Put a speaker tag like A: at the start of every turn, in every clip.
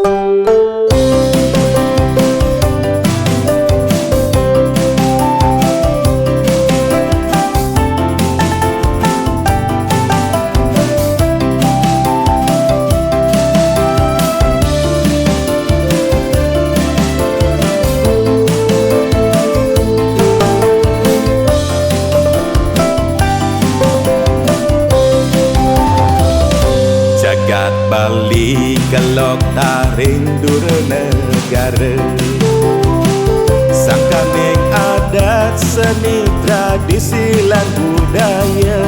A: Jagat Bali kelok taring dura negara, sangkaning adat seni tradisi lan budaya,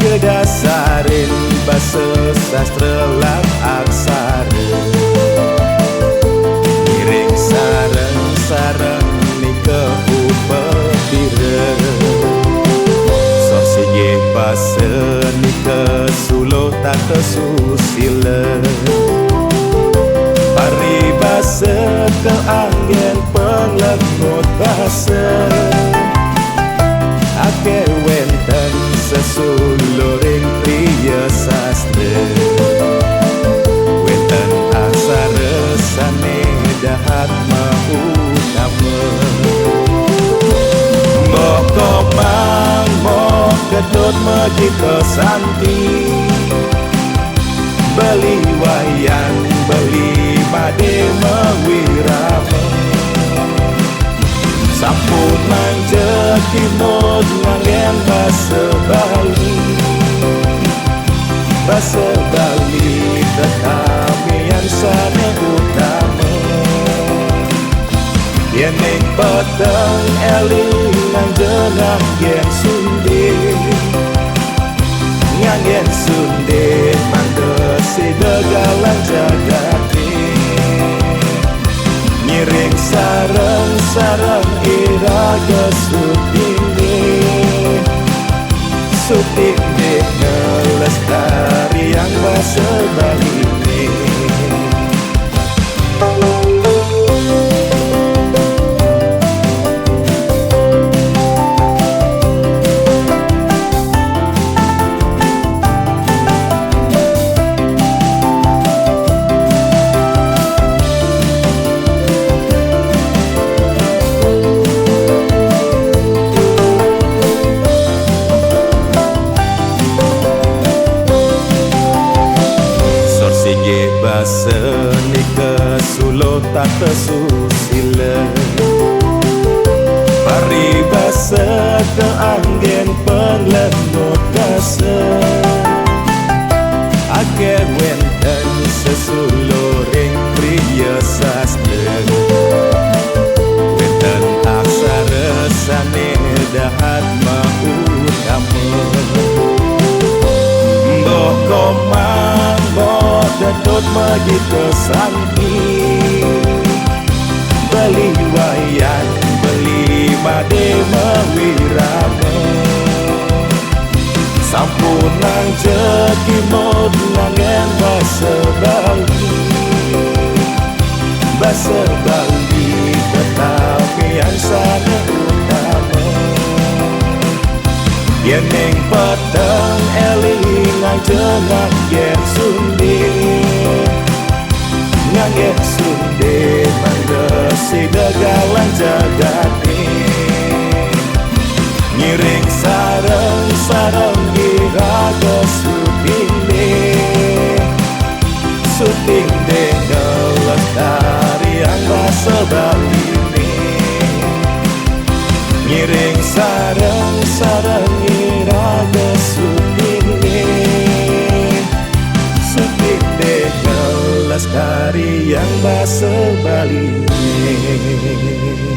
A: kedasarin basa sastra lan aksara, miring sareng-sareng nikah upepira. Sorsiye basa nikah sulo tata susila, paribasa keanggen penlemut basa, ake wenten sesuluring priya sastra, wenten aksara sane dahat mautama. Mokomang kedut megito santi, beli wayang beli pade mewirama, sampun manjeki mod ngangen basa Bali, basa Bali tetamian sane utama. Yening peteng eling nang jenang yen sunde, ngangen sunde mandesi degalan jagati, nyiring sareng-sareng iraga supine, supine ngelestari yang basa Bali ini. Basa nikah sulo tata susila, paribasa keanggen penlemut basa, ake wenten sesuluring priya sastra, wenten aksara sane dahat mautama. Bokomang dedut megito santi, beli wayang beli made mewirama, sampun nang jeki mod ngangen basa Bali, basa Bali tetamian sane utama. Yening peteng eling nang jenang yen sunde, ngangen sunde mandesi degalan jagati, nyiring sareng-sareng iraga supine, supine ngelestari yang basa Bali ini, nyiring sareng-sareng iraga supine, supine ngelestari yang basa Bali ini.